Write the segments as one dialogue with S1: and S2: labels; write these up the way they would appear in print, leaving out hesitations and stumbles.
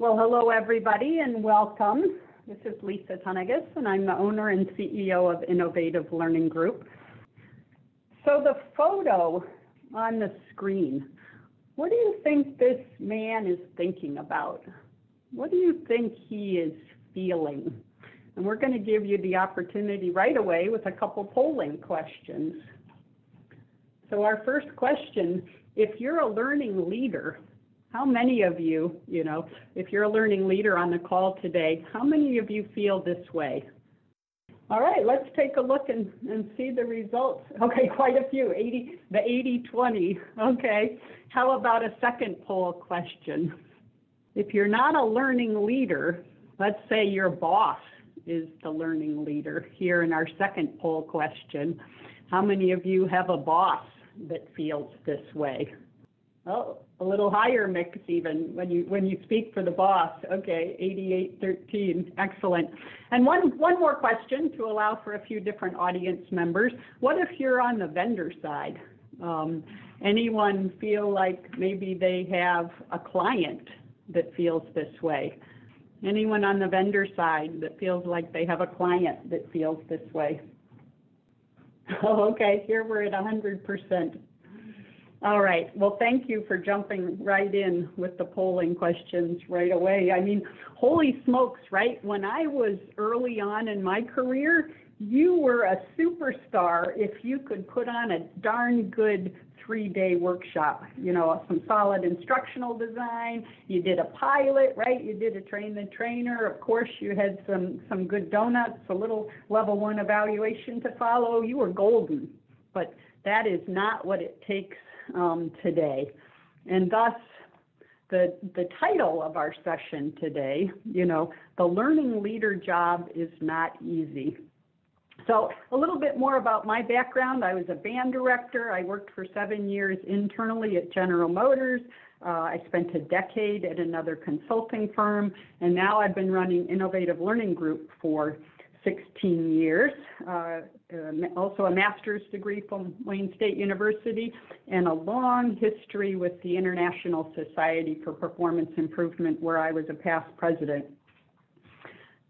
S1: Well, hello everybody and welcome. This is Lisa Toenniges and I'm the owner and CEO of Innovative Learning Group. So the photo on the screen, what do you think this man is thinking about? What do you think he is feeling? And we're going to give you the opportunity right away with a couple polling questions. So our first question, if you're a learning leader, how many of you, if you're a learning leader on the call today, how many of you feel this way? All right, let's take a look and see the results. Okay, quite a few, the 80-20. Okay, how about a second poll question? If you're not a learning leader, let's say your boss is the learning leader here in our second poll question. How many of you have a boss that feels this way? Oh, a little higher mix even when you speak for the boss. Okay, 88-13, excellent. And one more question to allow for a few different audience members. What if you're on the vendor side? Anyone feel like maybe they have a client that feels this way? Anyone on the vendor side that feels like they have a client that feels this way? Oh, okay, here we're at 100%. All right, well, thank you for jumping right in with the polling questions right away. I mean, holy smokes, right? When I was early on in my career, you were a superstar if you could put on a darn good 3-day workshop, some solid instructional design, you did a pilot, right? You did a train the trainer. Of course, you had some good donuts, a little level 1 evaluation to follow. You were golden, but that is not what it takes today. And thus, the title of our session today, the learning leader job is not easy. So a little bit more about my background. I was a band director. I worked for 7 years internally at General Motors. I spent a decade at another consulting firm, and now I've been running Innovative Learning Group for 16 years, also a master's degree from Wayne State University, and a long history with the International Society for Performance Improvement, where I was a past president.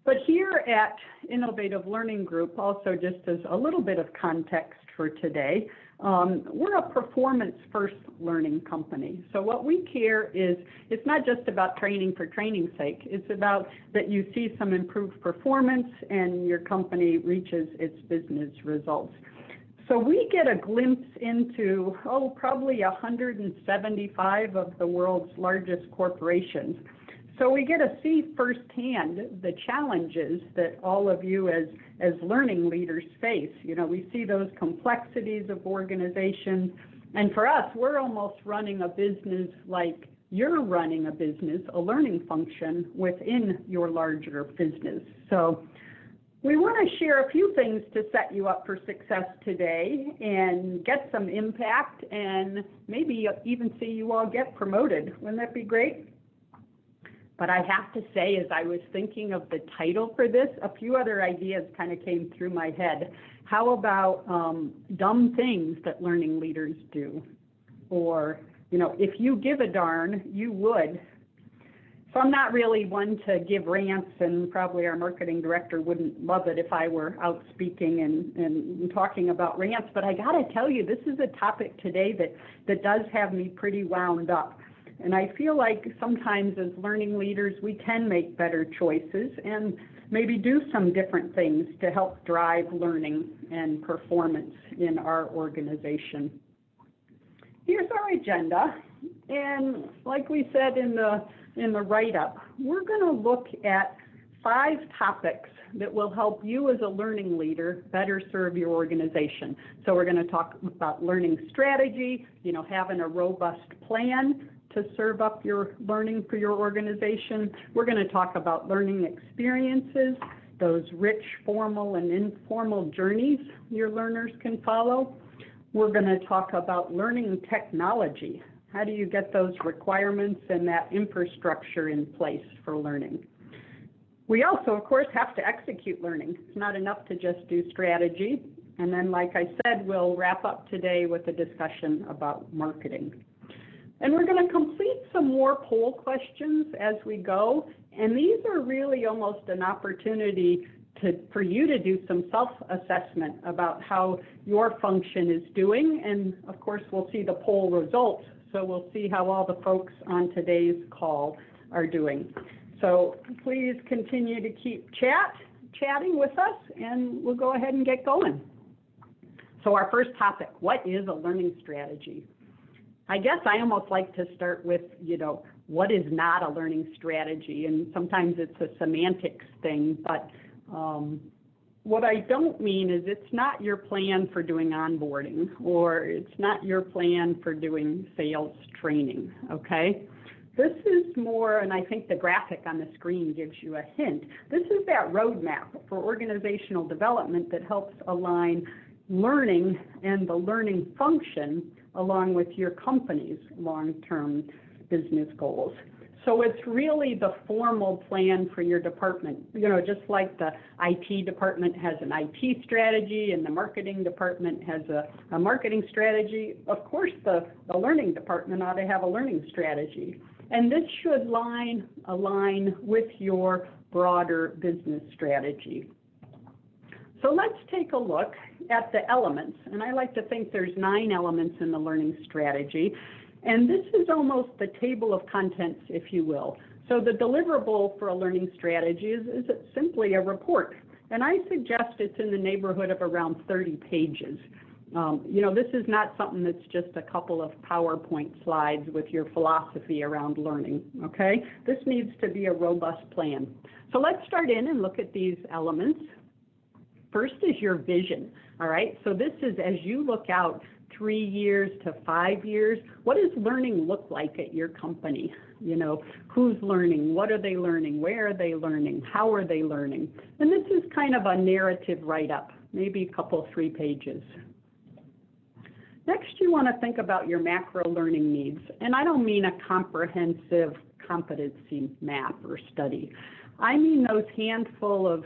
S1: But here at Innovative Learning Group, also just as a little bit of context for today, we're a performance-first learning company. So what we care is, it's not just about training for training's sake. It's about that you see some improved performance and your company reaches its business results. So we get a glimpse into, probably 175 of the world's largest corporations. So we get to see firsthand the challenges that all of you as learning leaders face. We see those complexities of organizations. And for us, we're almost running a business like you're running a business, a learning function within your larger business. So we want to share a few things to set you up for success today and get some impact and maybe even see you all get promoted. Wouldn't that be great? But I have to say, as I was thinking of the title for this, a few other ideas kind of came through my head. How about dumb things that learning leaders do? Or, if you give a darn, you would. So I'm not really one to give rants, and probably our marketing director wouldn't love it if I were out speaking and talking about rants. But I got to tell you, this is a topic today that does have me pretty wound up. And I feel like sometimes as learning leaders, we can make better choices and maybe do some different things to help drive learning and performance in our organization. Here's our agenda. And like we said in the write-up, we're going to look at 5 topics that will help you as a learning leader better serve your organization. So we're going to talk about learning strategy, having a robust plan to serve up your learning for your organization. We're going to talk about learning experiences, those rich formal and informal journeys your learners can follow. We're going to talk about learning technology. How do you get those requirements and that infrastructure in place for learning? We also, of course, have to execute learning. It's not enough to just do strategy. And then, like I said, we'll wrap up today with a discussion about marketing. And we're going to complete some more poll questions as we go. And these are really almost an opportunity for you to do some self-assessment about how your function is doing. And of course, we'll see the poll results. So we'll see how all the folks on today's call are doing. So please continue to keep chatting with us, and we'll go ahead and get going. So our first topic, what is a learning strategy? I guess I almost like to start with, what is not a learning strategy? And sometimes it's a semantics thing, but what I don't mean is it's not your plan for doing onboarding, or it's not your plan for doing sales training, okay? This is more, and I think the graphic on the screen gives you a hint, this is that roadmap for organizational development that helps align learning and the learning function along with your company's long-term business goals. So it's really the formal plan for your department. Just like the IT department has an IT strategy and the marketing department has a marketing strategy, of course the learning department ought to have a learning strategy. And this should align with your broader business strategy. So let's take a look at the elements. And I like to think there's 9 elements in the learning strategy. And this is almost the table of contents, if you will. So the deliverable for a learning strategy is simply a report. And I suggest it's in the neighborhood of around 30 pages. This is not something that's just a couple of PowerPoint slides with your philosophy around learning, okay? This needs to be a robust plan. So let's start in and look at these elements. First is your vision, all right? So this is as you look out 3 years to 5 years, what does learning look like at your company? Who's learning? What are they learning? Where are they learning? How are they learning? And this is kind of a narrative write-up, maybe a couple, 3 pages. Next, you want to think about your macro learning needs. And I don't mean a comprehensive competency map or study. I mean those handful of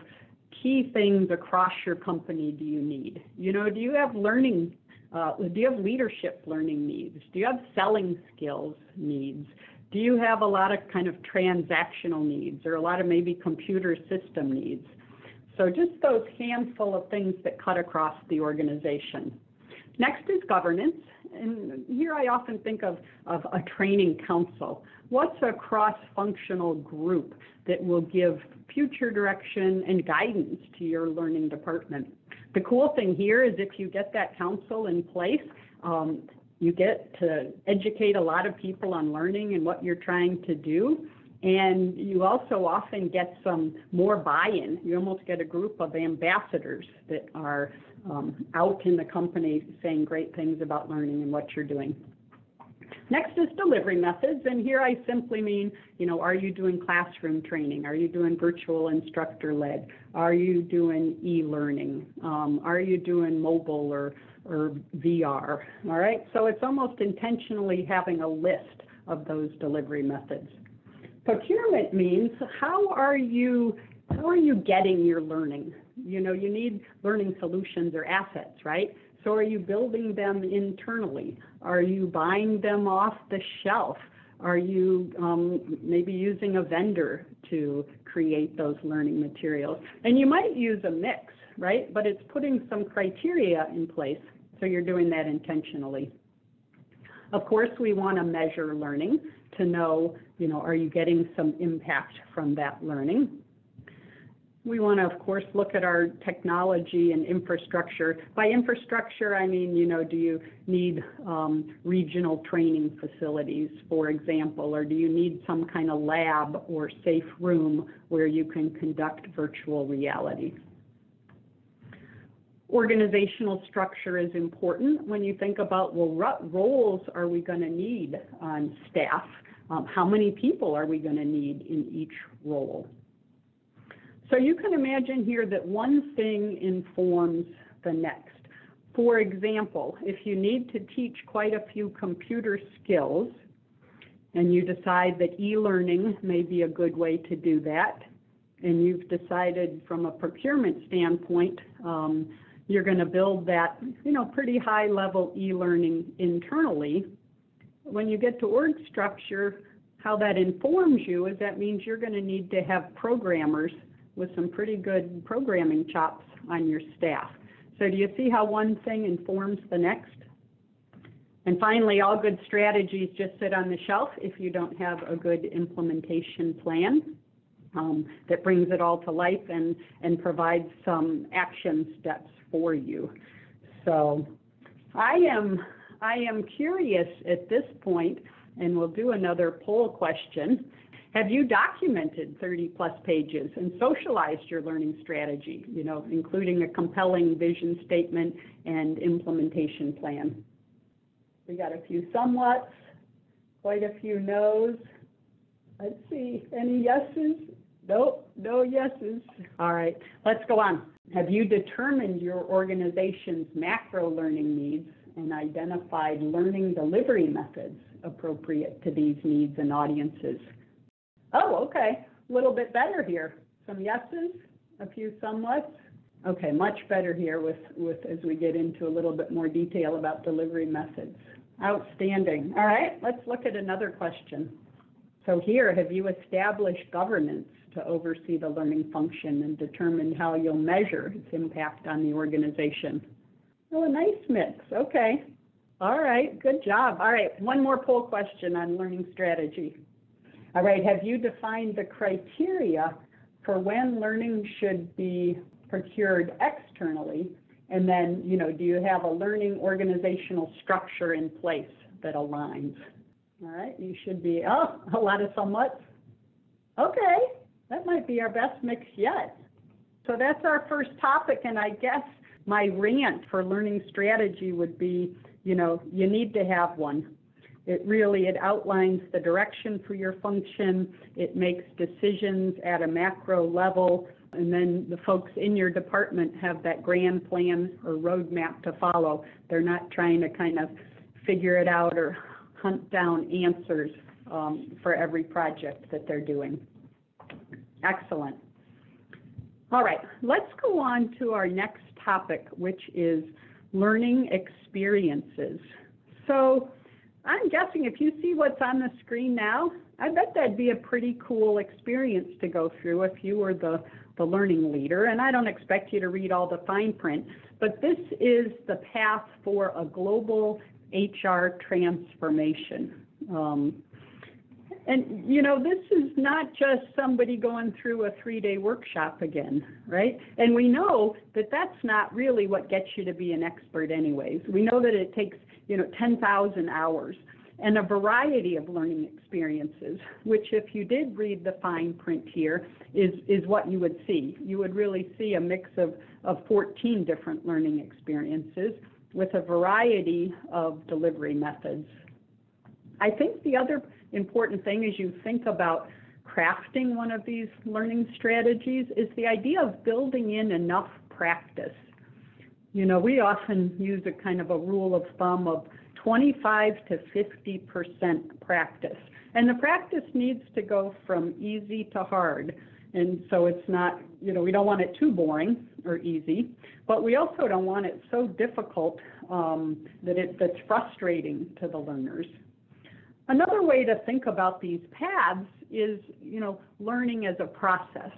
S1: key things across your company do you need? Do you have learning, do you have leadership learning needs? Do you have selling skills needs? Do you have a lot of kind of transactional needs or a lot of maybe computer system needs? So just those handful of things that cut across the organization. Next is governance, and here I often think of a training council. What's a cross-functional group that will give future direction and guidance to your learning department? The cool thing here is if you get that council in place, you get to educate a lot of people on learning and what you're trying to do. And you also often get some more buy-in. You almost get a group of ambassadors that are out in the company saying great things about learning and what you're doing. Next is delivery methods, and here I simply mean, are you doing classroom training? Are you doing virtual instructor-led? Are you doing e-learning? Are you doing mobile or VR? All right, so it's almost intentionally having a list of those delivery methods. Procurement means how are you getting your learning? You need learning solutions or assets, right? So are you building them internally? Are you buying them off the shelf? Are you maybe using a vendor to create those learning materials? And you might use a mix, right? But it's putting some criteria in place, so you're doing that intentionally. Of course, we want to measure learning to know, are you getting some impact from that learning? We want to, of course, look at our technology and infrastructure. By infrastructure, I mean, do you need regional training facilities, for example, or do you need some kind of lab or safe room where you can conduct virtual reality? Organizational structure is important when you think about, well, what roles are we going to need on staff? How many people are we going to need in each role? So you can imagine here that one thing informs the next. For example, if you need to teach quite a few computer skills and you decide that e-learning may be a good way to do that, and you've decided from a procurement standpoint, you're going to build that, pretty high level e-learning internally, when you get to org structure, how that informs you is that means you're going to need to have programmers with some pretty good programming chops on your staff. So do you see how one thing informs the next? And finally, all good strategies just sit on the shelf if you don't have a good implementation plan that brings it all to life and provides some action steps for you. So I am curious at this point, and we'll do another poll question. Have you documented 30 plus pages and socialized your learning strategy, including a compelling vision statement and implementation plan? We got a few somewhats, quite a few no's. Let's see, any yeses? Nope, no yeses. All right, let's go on. Have you determined your organization's macro learning needs and identified learning delivery methods appropriate to these needs and audiences? Oh, okay, a little bit better here. Some yeses, a few somewhats. Okay, much better here with as we get into a little bit more detail about delivery methods. Outstanding. All right, let's look at another question. So here, have you established governance to oversee the learning function and determined how you'll measure its impact on the organization? Oh, a nice mix. Okay. All right, good job. All right, one more poll question on learning strategy. All right, have you defined the criteria for when learning should be procured externally? And then, do you have a learning organizational structure in place that aligns? All right, you should be, a lot of somewhat. Okay, that might be our best mix yet. So that's our first topic, and I guess my rant for learning strategy would be, you need to have one. It outlines the direction for your function, it makes decisions at a macro level, and then the folks in your department have that grand plan or roadmap to follow. They're not trying to kind of figure it out or hunt down answers for every project that they're doing. Excellent. All right, let's go on to our next topic, which is learning experiences. So I'm guessing if you see what's on the screen now, I bet that'd be a pretty cool experience to go through if you were the learning leader. And I don't expect you to read all the fine print, but this is the path for a global HR transformation. And, this is not just somebody going through a 3-day workshop again, right? And we know that that's not really what gets you to be an expert anyways. We know that it takes, 10,000 hours and a variety of learning experiences, which if you did read the fine print here is what you would see. You would really see a mix of 14 different learning experiences with a variety of delivery methods. I think the other important thing as you think about crafting one of these learning strategies is the idea of building in enough practice. We often use a kind of a rule of thumb of 25 to 50% practice. And the practice needs to go from easy to hard. And so it's not, we don't want it too boring or easy, but we also don't want it so difficult that's frustrating to the learners. Another way to think about these paths is, learning as a process,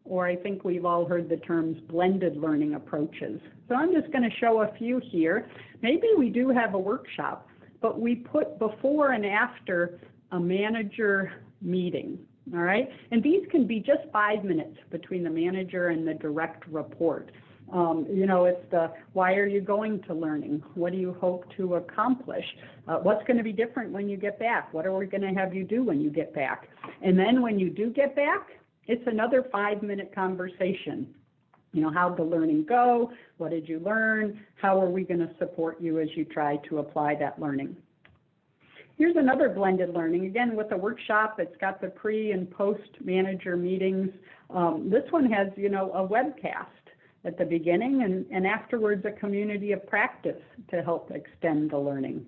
S1: or I think we've all heard the terms blended learning approaches. So I'm just going to show a few here. Maybe we do have a workshop, but we put before and after a manager meeting, all right? And these can be just 5 minutes between the manager and the direct report. It's the, why are you going to learning? What do you hope to accomplish? What's going to be different when you get back? What are we going to have you do when you get back? And then when you do get back, it's another 5-minute conversation. How'd the learning go? What did you learn? How are we going to support you as you try to apply that learning? Here's another blended learning, again with a workshop. It's got the pre and post manager meetings. This one has, a webcast at the beginning and afterwards a community of practice to help extend the learning.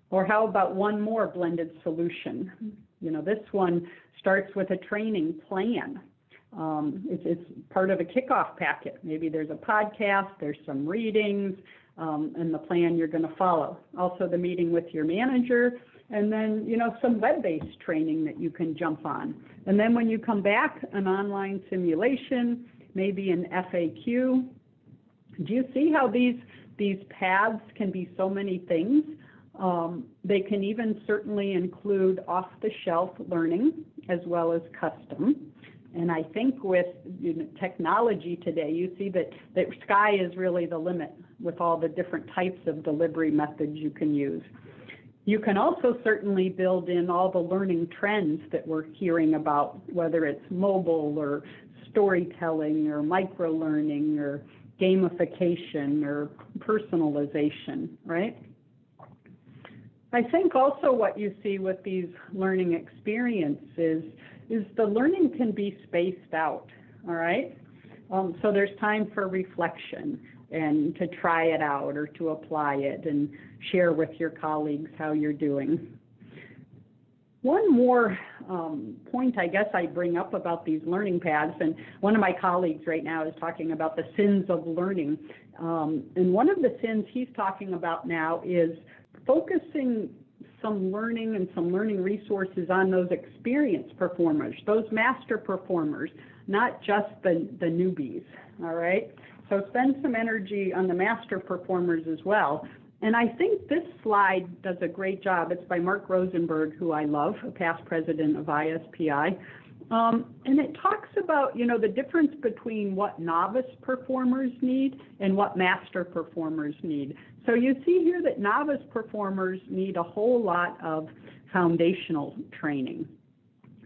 S1: Or how about one more blended solution? This one starts with a training plan. It's part of a kickoff packet. Maybe there's a podcast, there's some readings, and the plan you're going to follow. Also the meeting with your manager, and then, some web-based training that you can jump on. And then when you come back, an online simulation, maybe an FAQ. Do you see how these paths can be so many things? They can even certainly include off-the-shelf learning as well as custom. And I think with technology today, you see that sky is really the limit with all the different types of delivery methods you can use. You can also certainly build in all the learning trends that we're hearing about, whether it's mobile or storytelling or micro-learning or gamification or personalization, right? I think also what you see with these learning experiences is the learning can be spaced out, all right? So there's time for reflection and to try it out or to apply it and share with your colleagues how you're doing. One more point I guess I bring up about these learning paths, and one of my colleagues right now is talking about the sins of learning. And one of the sins he's talking about now is focusing some learning and some learning resources on those experienced performers, those master performers, not just the newbies, all right? So spend some energy on the master performers as well. And I think this slide does a great job. It's by Mark Rosenberg, who I love, a past president of ISPI. And it talks about, the difference between what novice performers need and what master performers need. So you see here that novice performers need a whole lot of foundational training.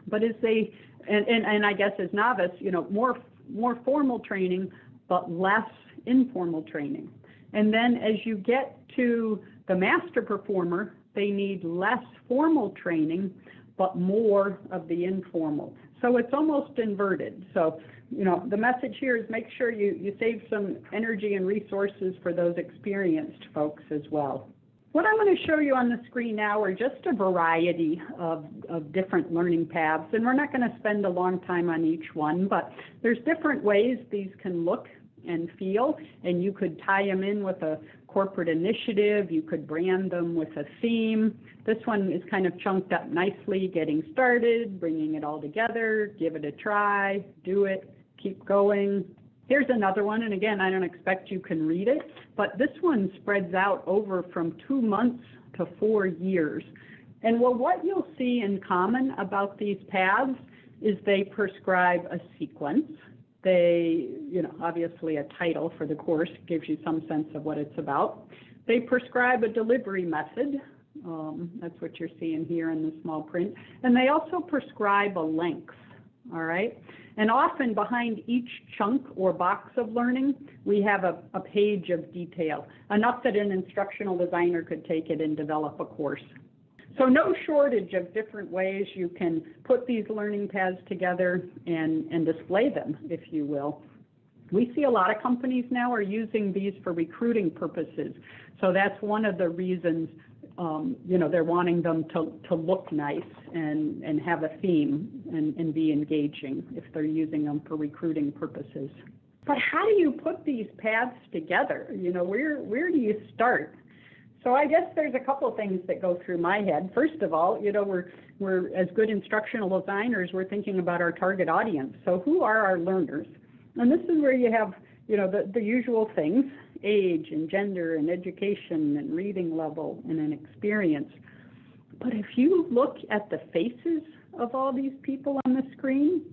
S1: But as they, and I guess as novice, more formal training, but less informal training. And then as you get to the master performer, they need less formal training, but more of the informal. So it's almost inverted. So, the message here is make sure you save some energy and resources for those experienced folks as well. What I'm going to show you on the screen now are just a variety of different learning paths, and we're not going to spend a long time on each one, but there's different ways these can look and feel, and you could tie them in with a corporate initiative, you could brand them with a theme. This one is kind of chunked up nicely, getting started, bringing it all together, give it a try, do it, keep going. Here's another one, and again, I don't expect you can read it, but this one spreads out over from 2 months to 4 years. And what you'll see in common about these paths is they prescribe a sequence. They, obviously a title for the course gives you some sense of what it's about. They prescribe a delivery method. That's what you're seeing here in the small print. And they also prescribe a length, all right? And often behind each chunk or box of learning, we have a page of detail, enough that an instructional designer could take it and develop a course. So no shortage of different ways you can put these learning paths together and display them, if you will. We see a lot of companies now are using these for recruiting purposes. So that's one of the reasons, they're wanting them to look nice and have a theme and be engaging if they're using them for recruiting purposes. But how do you put these paths together? Where do you start? So I guess there's a couple of things that go through my head. First of all, we're as good instructional designers, we're thinking about our target audience. So who are our learners? And this is where you have, the usual things, age and gender and education and reading level and an experience. But if you look at the faces of all these people on the screen,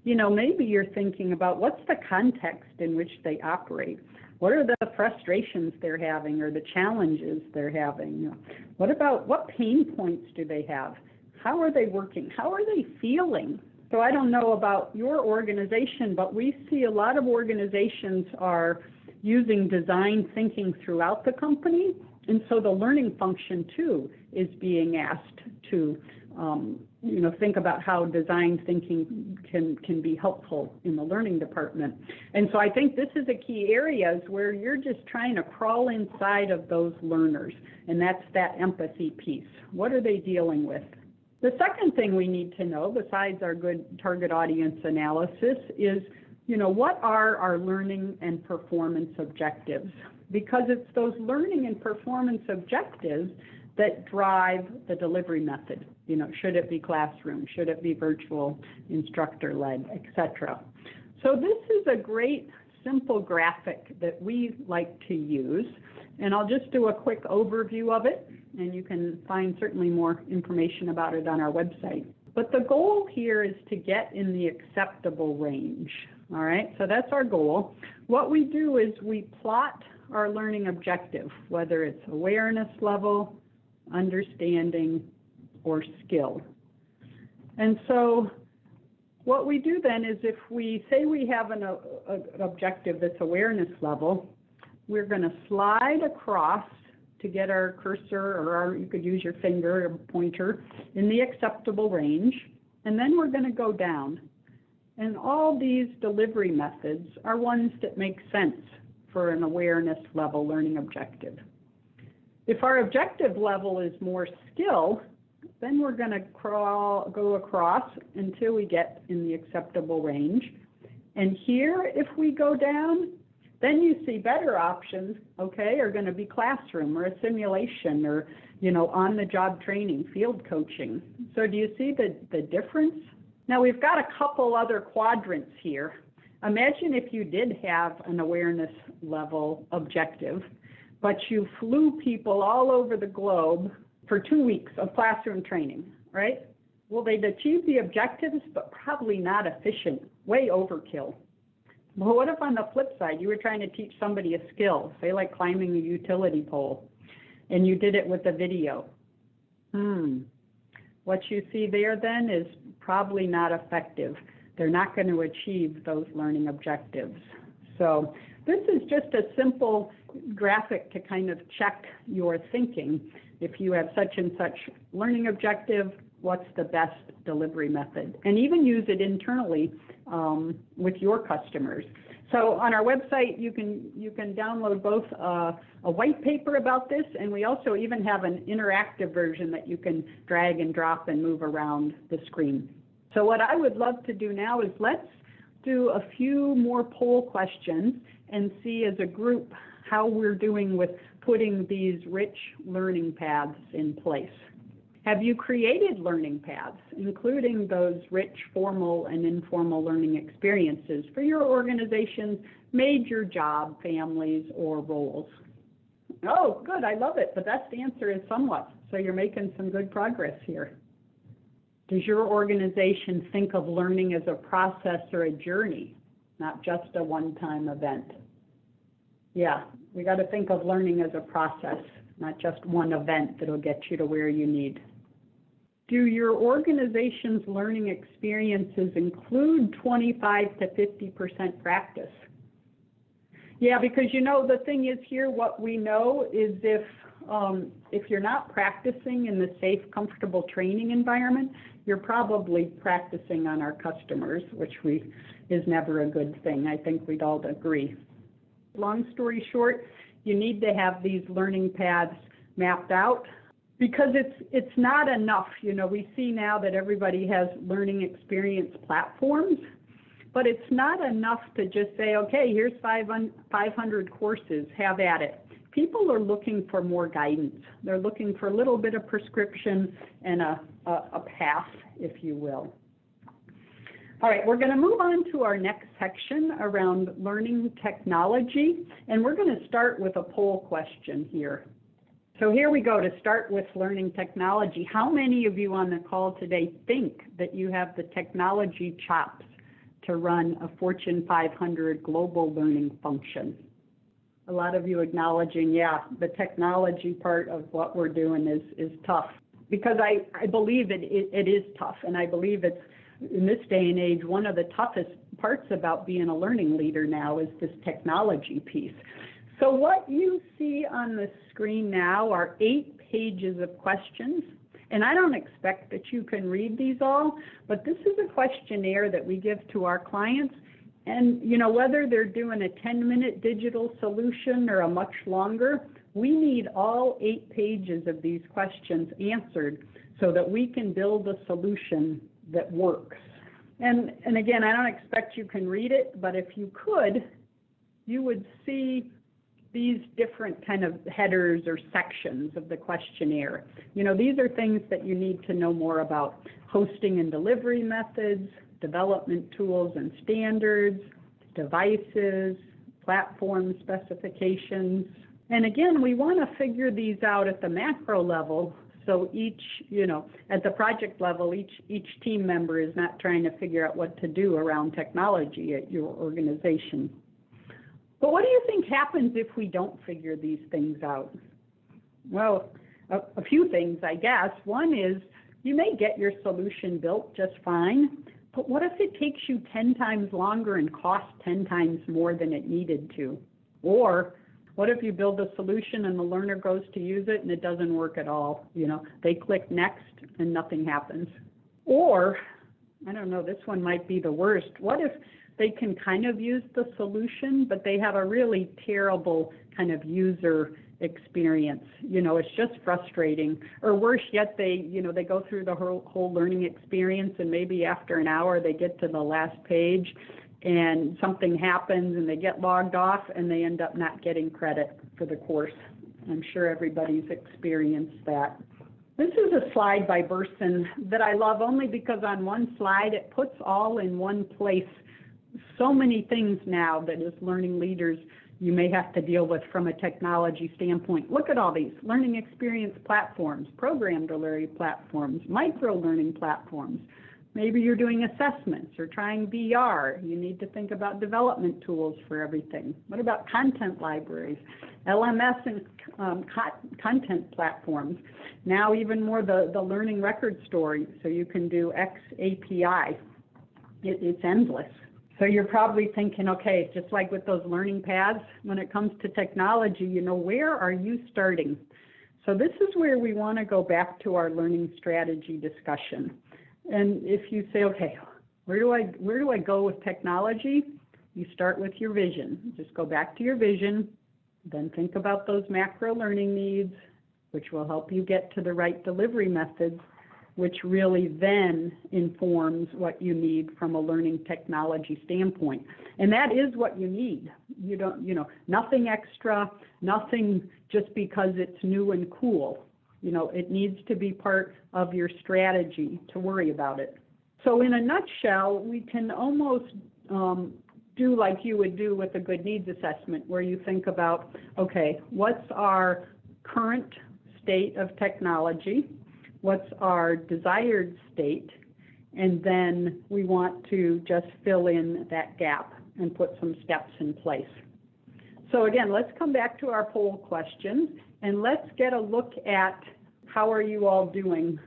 S1: maybe you're thinking about what's the context in which they operate. What are the frustrations they're having or the challenges they're having? What pain points do they have? How are they working? How are they feeling? So I don't know about your organization, but we see a lot of organizations are using design thinking throughout the company. And so the learning function too is being asked to think about how design thinking can be helpful in the learning department. And so I think this is a key area where you're just trying to crawl inside of those learners, and that's that empathy piece. What are they dealing with? The second thing we need to know, besides our good target audience analysis, is what are our learning and performance objectives? Because it's those learning and performance objectives that drive the delivery method. You know, should it be classroom? Should it be virtual, instructor-led, etc. So this is a great simple graphic that we like to use, and I'll just do a quick overview of it, and you can find certainly more information about it on our website. But the goal here is to get in the acceptable range. All right, so that's our goal. What we do is we plot our learning objective, whether it's awareness level, understanding, or skill. And so what we do then is if we say we have an objective that's awareness level, we're going to slide across to get our cursor, or you could use your finger or pointer, in the acceptable range, and then we're going to go down. And all these delivery methods are ones that make sense for an awareness level learning objective. If our objective level is more skill, then we're going to go across until we get in the acceptable range. And here, if we go down, then you see better options, okay, are going to be classroom or a simulation or, you know, on-the-job training, field coaching. So do you see the difference? Now we've got a couple other quadrants here. Imagine if you did have an awareness level objective, but you flew people all over the globe for 2 weeks of classroom training, right? Well, they'd achieve the objectives, but probably not efficient, way overkill. Well, what if on the flip side, you were trying to teach somebody a skill, say like climbing a utility pole, and you did it with a video? What you see there then is probably not effective. They're not going to achieve those learning objectives. So this is just a simple graphic to kind of check your thinking. If you have such and such learning objective, what's the best delivery method? And even use it internally with your customers. So on our website, you can download both a white paper about this, and we also even have an interactive version that you can drag and drop and move around the screen. So what I would love to do now is let's do a few more poll questions and see as a group how we're doing with putting these rich learning paths in place. Have you created learning paths, including those rich formal and informal learning experiences for your organization's major job, families, or roles? Oh, good, I love it. The best answer is somewhat. So you're making some good progress here. Does your organization think of learning as a process or a journey, not just a one-time event? Yeah, we got to think of learning as a process, not just one event that'll get you to where you need. Do your organization's learning experiences include 25 to 50% practice? Yeah, because you know the thing is here, what we know is if you're not practicing in the safe, comfortable training environment, you're probably practicing on our customers, which is never a good thing. I think we'd all agree. Long story short, you need to have these learning paths mapped out, because it's not enough. You know, we see now that everybody has learning experience platforms, but it's not enough to just say, okay, here's 500 courses, have at it. People are looking for more guidance. They're looking for a little bit of prescription and a path, if you will. All right, we're going to move on to our next section around learning technology, and we're going to start with a poll question here. So here we go to start with learning technology. How many of you on the call today think that you have the technology chops to run a Fortune 500 global learning function? A lot of you acknowledging, yeah, the technology part of what we're doing is tough. Because I believe it is tough, and I believe it's, in this day and age, one of the toughest parts about being a learning leader now is this technology piece. So what you see on the screen now are 8 pages of questions, and I don't expect that you can read these all, but this is a questionnaire that we give to our clients, and you know, whether they're doing a 10-minute digital solution or a much longer, we need all 8 pages of these questions answered so that we can build a solution that works. And again, I don't expect you can read it, but if you could, you would see these different kind of headers or sections of the questionnaire. These are things that you need to know more about: hosting and delivery methods, development tools and standards, devices, platform specifications. And again, we want to figure these out at the macro level. So each, at the project level, each team member is not trying to figure out what to do around technology at your organization. But what do you think happens if we don't figure these things out? Well, a few things, I guess. One is you may get your solution built just fine, but what if it takes you 10 times longer and costs 10 times more than it needed to? Or what if you build a solution and the learner goes to use it and it doesn't work at all? They click next and nothing happens. Or, I don't know, this one might be the worst. What if they can kind of use the solution, but they have a really terrible kind of user experience? It's just frustrating. Or worse yet, they go through the whole learning experience, and maybe after an hour they get to the last page and something happens and they get logged off and they end up not getting credit for the course. I'm sure everybody's experienced that. This is a slide by Burson that I love only because on one slide it puts all in one place so many things now that as learning leaders you may have to deal with from a technology standpoint. Look at all these: learning experience platforms, program delivery platforms, micro-learning platforms. Maybe you're doing assessments or trying VR. You need to think about development tools for everything. What about content libraries, LMS and content platforms? Now even more the learning record story, so you can do X API. It's endless. So you're probably thinking, okay, just like with those learning paths, when it comes to technology, where are you starting? So this is where we want to go back to our learning strategy discussion. And if you say, okay, where do I go with technology? You start with your vision. Just go back to your vision, then think about those macro learning needs, which will help you get to the right delivery methods, which really then informs what you need from a learning technology standpoint. And that is what you need. You don't, nothing extra, nothing just because it's new and cool. It needs to be part of your strategy to worry about it. So in a nutshell, we can almost do like you would do with a good needs assessment, where you think about, okay, what's our current state of technology? What's our desired state? And then we want to just fill in that gap and put some steps in place. So again, let's come back to our poll question and let's get a look at how are you all doing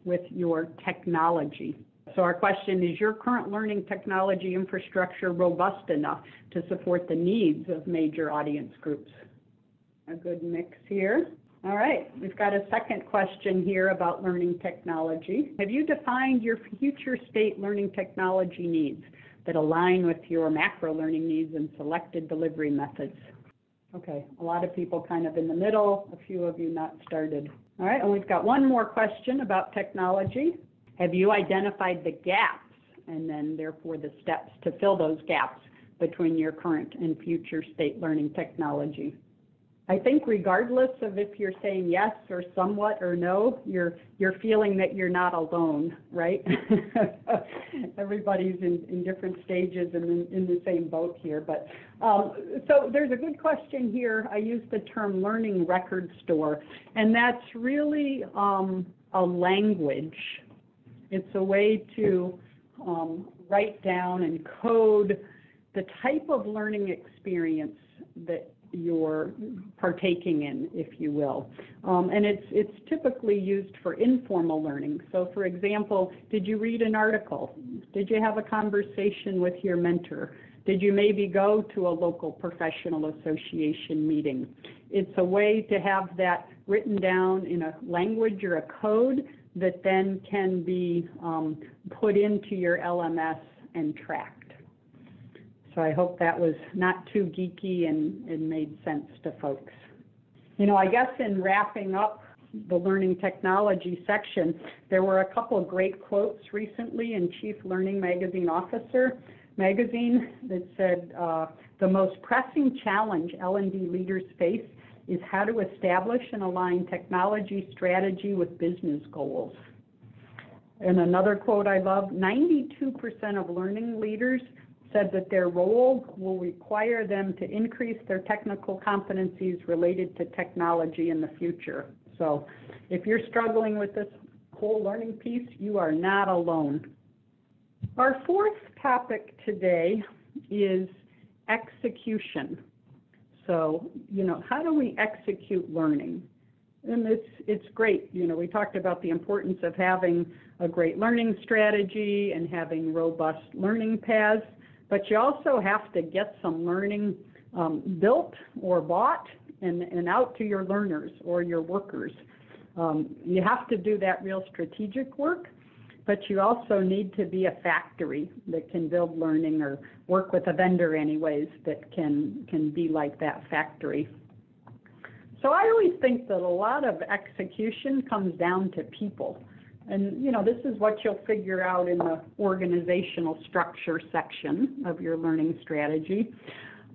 S1: with your technology. So our question is, your current learning technology infrastructure robust enough to support the needs of major audience groups? A good mix here. All right, we've got a second question here about learning technology. Have you defined your future state learning technology needs that align with your macro learning needs and selected delivery methods? Okay, a lot of people kind of in the middle, a few of you not started. All right, and we've got one more question about technology. Have you identified the gaps and then therefore the steps to fill those gaps between your current and future state learning technology? I think regardless of if you're saying yes or somewhat or no, you're feeling that you're not alone, right? Everybody's in different stages and in the same boat here. But so there's a good question here. I use the term learning record store, and that's really a language. It's a way to write down and code the type of learning experience that you're partaking in, if you will. And it's typically used for informal learning. So for example, did you read an article? Did you have a conversation with your mentor? Did you maybe go to a local professional association meeting? It's a way to have that written down in a language or a code that then can be put into your LMS and tracked. So I hope that was not too geeky and made sense to folks. I guess in wrapping up the learning technology section, there were a couple of great quotes recently in Chief Learning Magazine Officer magazine that said the most pressing challenge L&D leaders face is how to establish and align technology strategy with business goals. And another quote I love, 92% of learning leaders said that their role will require them to increase their technical competencies related to technology in the future. So if you're struggling with this whole learning piece, you are not alone. Our fourth topic today is execution. So, how do we execute learning? And it's great. We talked about the importance of having a great learning strategy and having robust learning paths, but you also have to get some learning built or bought and out to your learners or your workers. You have to do that real strategic work, but you also need to be a factory that can build learning, or work with a vendor anyways that can be like that factory. So I always think that a lot of execution comes down to people. And this is what you'll figure out in the organizational structure section of your learning strategy.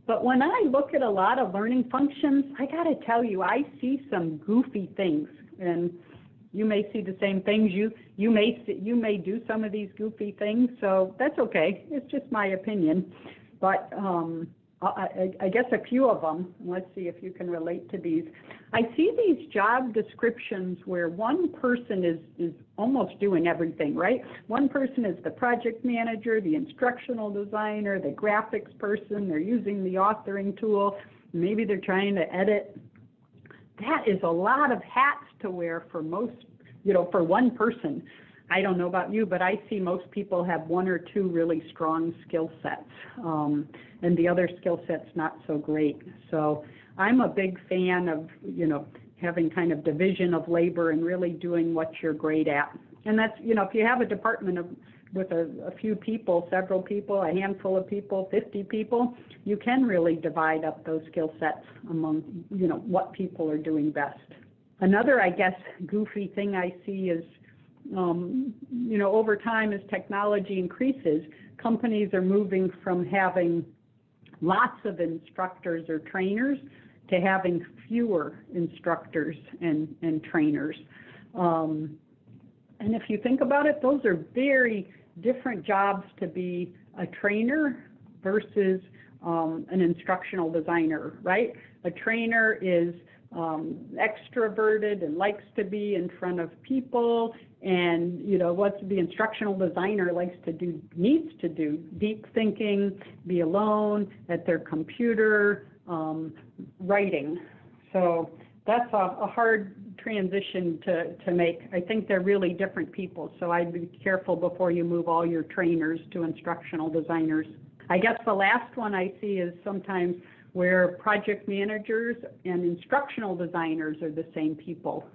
S1: But when I look at a lot of learning functions, I got to tell you, I see some goofy things. And you may see the same things. You may do some of these goofy things, so that's okay. It's just my opinion. But I guess a few of them, let's see if you can relate to these. I see these job descriptions where one person is almost doing everything, right? One person is the project manager, the instructional designer, the graphics person, they're using the authoring tool, maybe they're trying to edit. That is a lot of hats to wear for most, for one person. I don't know about you, but I see most people have one or two really strong skill sets, and the other skill sets not so great. So I'm a big fan of, having kind of division of labor and really doing what you're great at. And that's, if you have a department with a few people, several people, a handful of people, 50 people, you can really divide up those skill sets among, what people are doing best. Another, I guess, goofy thing I see is, over time as technology increases, companies are moving from having lots of instructors or trainers to having fewer instructors and trainers. And if you think about it, those are very different jobs to be a trainer versus an instructional designer, right? A trainer is extroverted and likes to be in front of people, and what the instructional designer needs to do deep thinking, be alone at their computer, writing. So that's a hard transition to make. I think they're really different people, so I'd be careful before you move all your trainers to instructional designers. I guess the last one I see is sometimes where project managers and instructional designers are the same people.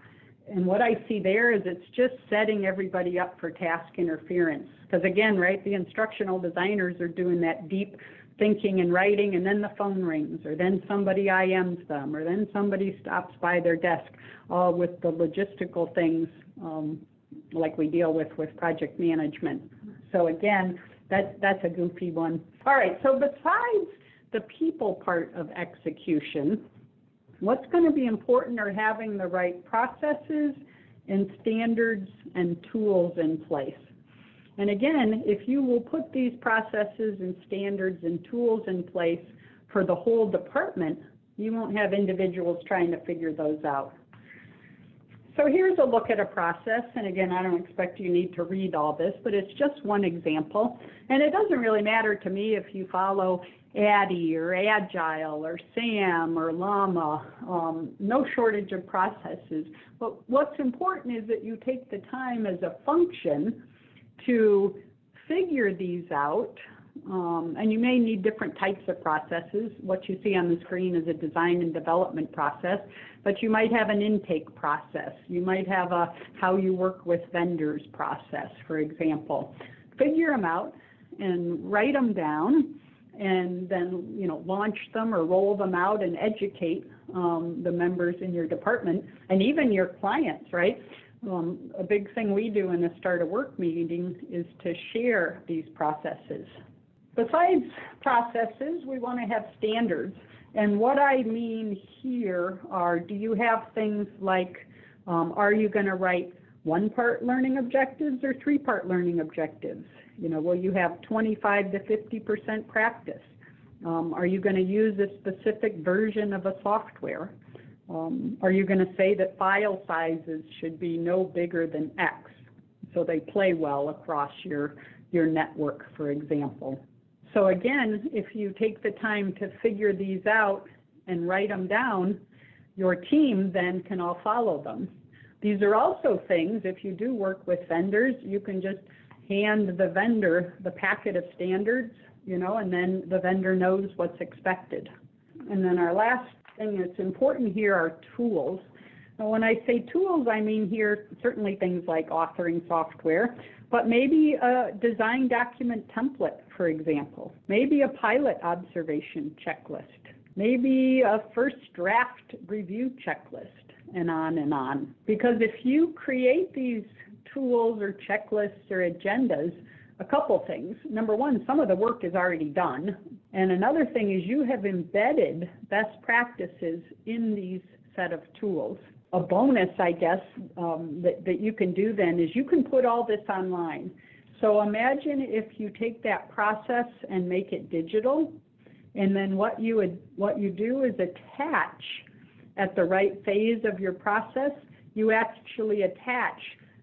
S1: And what I see there is it's just setting everybody up for task interference. Because again, right, the instructional designers are doing that deep thinking and writing, and then the phone rings, or then somebody IMs them, or then somebody stops by their desk, all with the logistical things like we deal with project management. So again, that's a goofy one. All right, so besides the people part of execution, what's going to be important are having the right processes and standards and tools in place. And again, if you will put these processes and standards and tools in place for the whole department, you won't have individuals trying to figure those out. So here's a look at a process, and again, I don't expect you need to read all this, but it's just one example. And it doesn't really matter to me if you follow ADDIE or Agile or SAM or Llama, no shortage of processes. But what's important is that you take the time as a function to figure these out, and you may need different types of processes. What you see on the screen is a design and development process, but you might have an intake process. You might have a how you work with vendors process, for example. Figure them out and write them down, and then launch them or roll them out and educate the members in your department and even your clients, right? A big thing we do in the start of work meeting is to share these processes. Besides processes, we want to have standards. And what I mean here are, do you have things like, are you going to write 1-part learning objectives or 3-part learning objectives? Will you have 25 to 50% practice? Are you going to use a specific version of a software? Are you going to say that file sizes should be no bigger than X so they play well across your network, for example? So again, if you take the time to figure these out and write them down, your team then can all follow them. These are also things, if you do work with vendors, you can just hand the vendor the packet of standards, and then the vendor knows what's expected. And then our last thing that's important here are tools. Now, when I say tools, I mean here certainly things like authoring software, but maybe a design document template, for example, maybe a pilot observation checklist, maybe a first draft review checklist, and on and on. Because if you create these tools or checklists or agendas, a couple things. Number one, some of the work is already done. And another thing is you have embedded best practices in these set of tools. A bonus, I guess, that you can do then is you can put all this online. So imagine if you take that process and make it digital, and then what you do is attach at the right phase of your process, you actually attach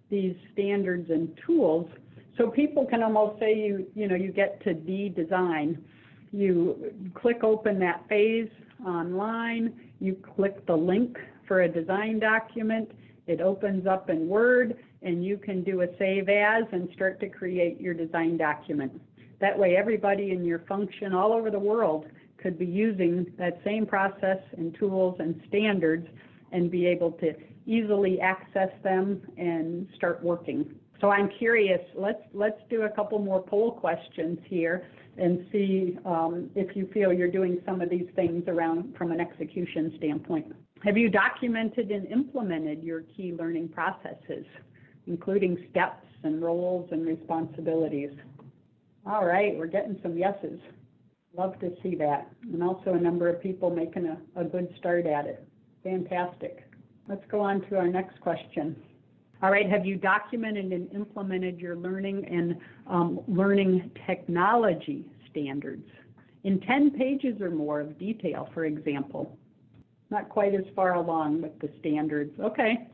S1: these standards and tools. So people can almost say you get to design. You click open that phase online, you click the link for a design document, it opens up in Word, and you can do a save as and start to create your design document. That way everybody in your function all over the world could be using that same process and tools and standards and be able to easily access them and start working. So I'm curious, let's do a couple more poll questions here and see if you feel you're doing some of these things around from an execution standpoint. Have you documented and implemented your key learning processes, including steps and roles and responsibilities? All right, we're getting some yeses. Love to see that. And also a number of people making a good start at it. Fantastic. Let's go on to our next question. All right, have you documented and implemented your learning and learning technology standards in 10 pages or more of detail, for example? Not quite as far along with the standards. Okay,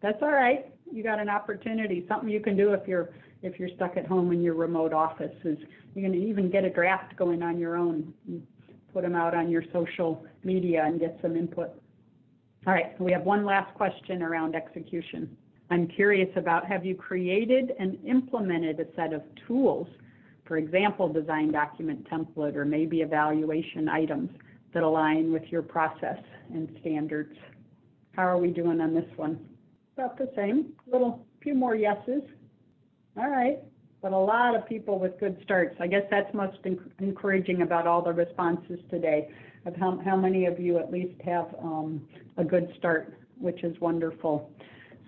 S1: that's all right. You got an opportunity, something you can do if you're stuck at home in your remote office is you can even get a draft going on your own, put them out on your social media and get some input. All right, we have one last question around execution. I'm curious about, have you created and implemented a set of tools, for example, design document template or maybe evaluation items that align with your process and standards? How are we doing on this one? About the same, few more yeses. All right, but a lot of people with good starts. I guess that's most encouraging about all the responses today, of how many of you at least have a good start, which is wonderful.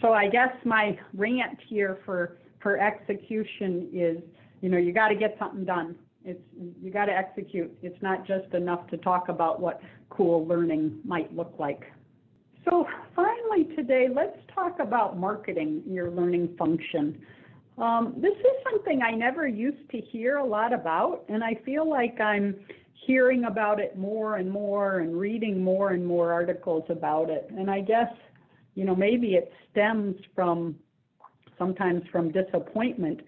S1: So I guess my rant here for execution is, you got to get something done. You got to execute. It's not just enough to talk about what cool learning might look like. So finally today, let's talk about marketing your learning function. This is something I never used to hear a lot about, and I feel like I'm hearing about it more and more and reading more and more articles about it. And I guess, maybe it stems sometimes from disappointment.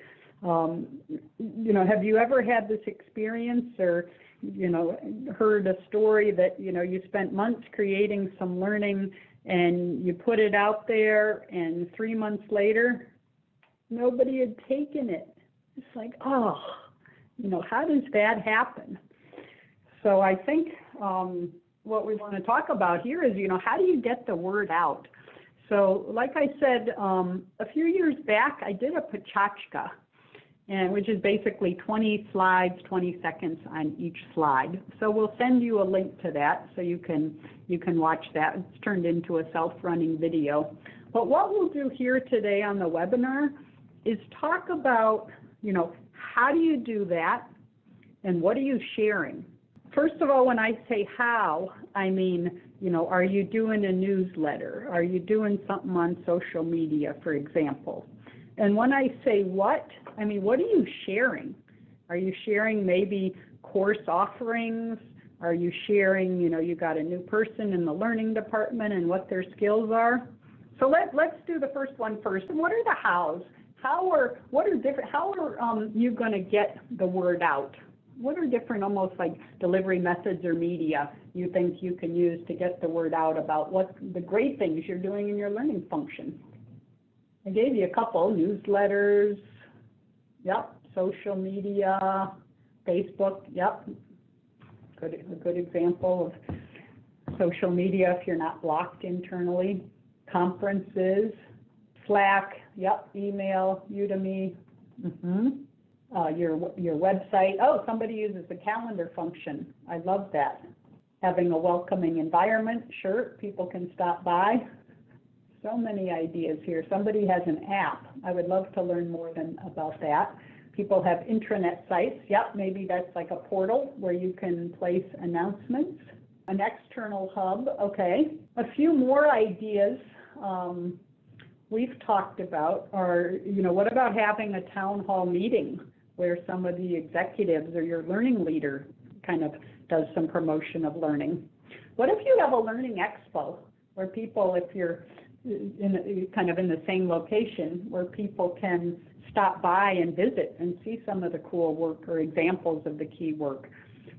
S1: Have you ever had this experience or, heard a story that, you spent months creating some learning and you put it out there and 3 months later, nobody had taken it? It's like, oh, how does that happen? So I think what we want to talk about here is, how do you get the word out? So like I said, a few years back, I did a pachachka, which is basically 20 slides, 20 seconds on each slide. So we'll send you a link to that so you can watch that. It's turned into a self-running video. But what we'll do here today on the webinar is talk about, how do you do that? And what are you sharing? First of all, when I say how, I mean, are you doing a newsletter? Are you doing something on social media, for example? And when I say what, I mean, what are you sharing? Are you sharing maybe course offerings? Are you sharing, you got a new person in the learning department and what their skills are? So let's do the first one first. What are the hows? How are you going to get the word out? What are different almost like delivery methods or media you think you can use to get the word out about what the great things you're doing in your learning function? I gave you a couple: newsletters, yep, social media, Facebook, yep, a good example of social media if you're not blocked internally. Conferences, Slack, yep, email, Udemy, your website. Oh, somebody uses the calendar function. I love that. Having a welcoming environment, sure, people can stop by. So many ideas here. Somebody has an app. I would love to learn more about that. People have intranet sites. Yep, maybe that's like a portal where you can place announcements. An external hub, okay. A few more ideas we've talked about are, what about having a town hall meeting where some of the executives or your learning leader kind of does some promotion of learning? What if you have a learning expo where people, if you're kind of in the same location, where people can stop by and visit and see some of the cool work or examples of the key work?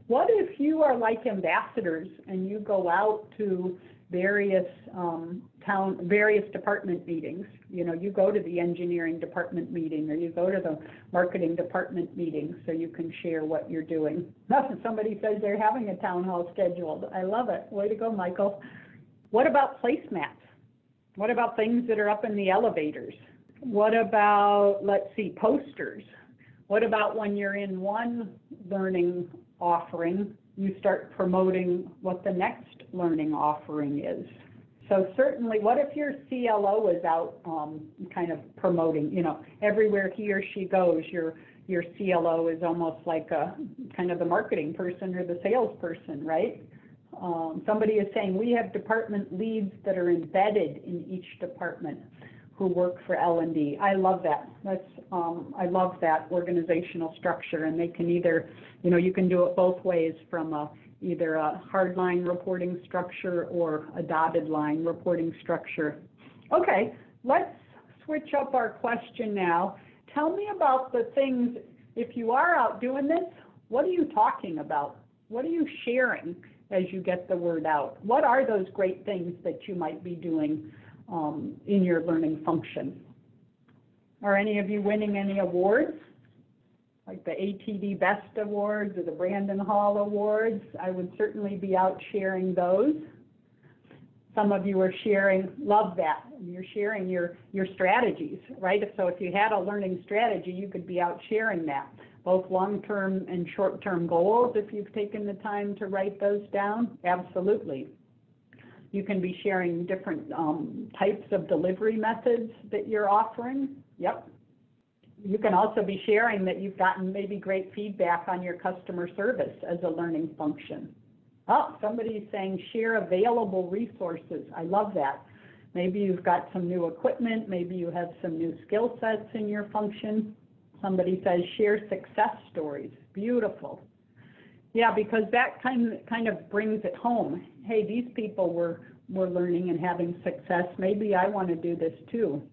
S1: What if you are like ambassadors and you go out to various department meetings? You go to the engineering department meeting or you go to the marketing department meeting so you can share what you're doing. Somebody says they're having a town hall scheduled. I love it. Way to go, Michael. What about placemats? What about things that are up in the elevators? What about, posters? What about when you're in one learning offering, you start promoting what the next learning offering is? So certainly, what if your CLO is out kind of promoting, everywhere he or she goes, your CLO is almost like a kind of the marketing person or the salesperson, right? Somebody is saying we have department leads that are embedded in each department who work for L&D. I love that. I love that organizational structure, and they can either, you can do it both ways, from either a hard line reporting structure or a dotted line reporting structure. Okay, let's switch up our question now. Tell me about the things, if you are out doing this, what are you talking about? What are you sharing as you get the word out? What are those great things that you might be doing in your learning function? Are any of you winning any awards, like the ATD Best Awards or the Brandon Hall Awards? I would certainly be out sharing those. Some of you are sharing, love that, you're sharing your strategies, right? So if you had a learning strategy, you could be out sharing that, both long-term and short-term goals, if you've taken the time to write those down, absolutely. You can be sharing different types of delivery methods that you're offering, yep. You can also be sharing that you've gotten maybe great feedback on your customer service as a learning function. Oh, somebody's saying share available resources. I love that. Maybe you've got some new equipment, maybe you have some new skill sets in your function. Somebody says share success stories. Beautiful. Yeah, because that kind of brings it home. Hey, these people were learning and having success. Maybe I want to do this too.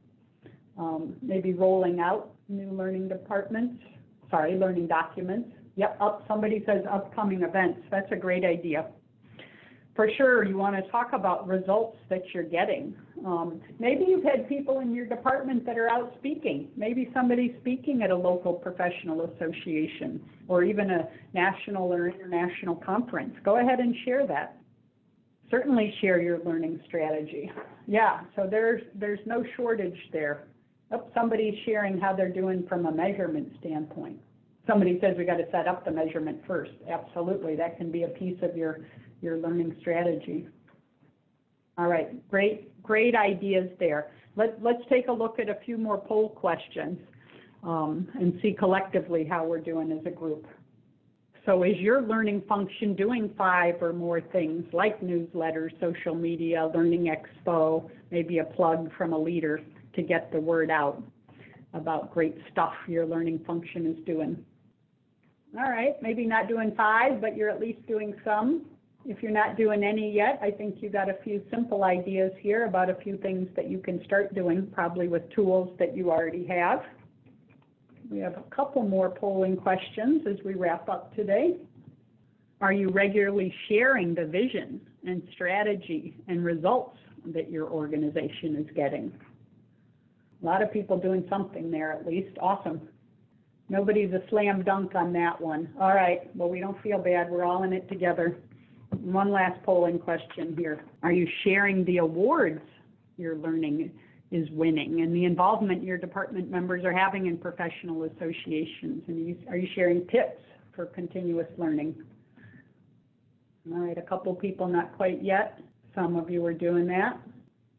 S1: Maybe rolling out new learning documents. Yep, somebody says upcoming events. That's a great idea. For sure, you want to talk about results that you're getting. Maybe you've had people in your department that are out speaking. Maybe somebody's speaking at a local professional association or even a national or international conference. Go ahead and share that. Certainly share your learning strategy. Yeah, so there's no shortage there. Oh, somebody's sharing how they're doing from a measurement standpoint. Somebody says we got to set up the measurement first. Absolutely, that can be a piece of your learning strategy. All right, great ideas there. Let's take a look at a few more poll questions and see collectively how we're doing as a group. So is your learning function doing 5 or more things like newsletters, social media, Learning Expo, maybe a plug from a leader to get the word out about great stuff your learning function is doing? All right, maybe not doing 5, but you're at least doing some. If you're not doing any yet, I think you got a few simple ideas here about a few things that you can start doing, probably with tools that you already have. We have a couple more polling questions as we wrap up today. Are you regularly sharing the vision and strategy and results that your organization is getting? A lot of people doing something there at least. Awesome. Nobody's a slam dunk on that one. All right, well, we don't feel bad. We're all in it together. One last polling question here. Are you sharing the awards your learning is winning and the involvement your department members are having in professional associations? And are you sharing tips for continuous learning? All right, a couple people not quite yet. Some of you are doing that.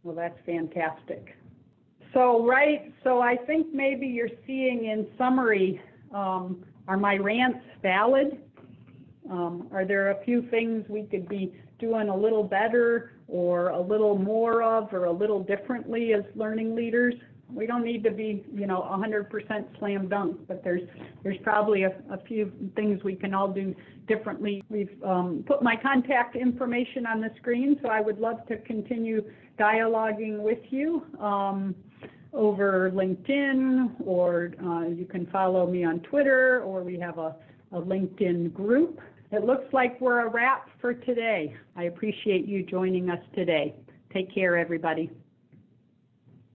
S1: Well, that's fantastic. So I think maybe you're seeing in summary, are my rants valid? Are there a few things we could be doing a little better or a little more of or a little differently as learning leaders? We don't need to be, 100% slam dunk, but there's probably a few things we can all do differently. We've put my contact information on the screen, so I would love to continue dialoguing with you over LinkedIn, or you can follow me on Twitter, or we have a LinkedIn group. It looks like we're a wrap for today. I appreciate you joining us today. Take care, everybody.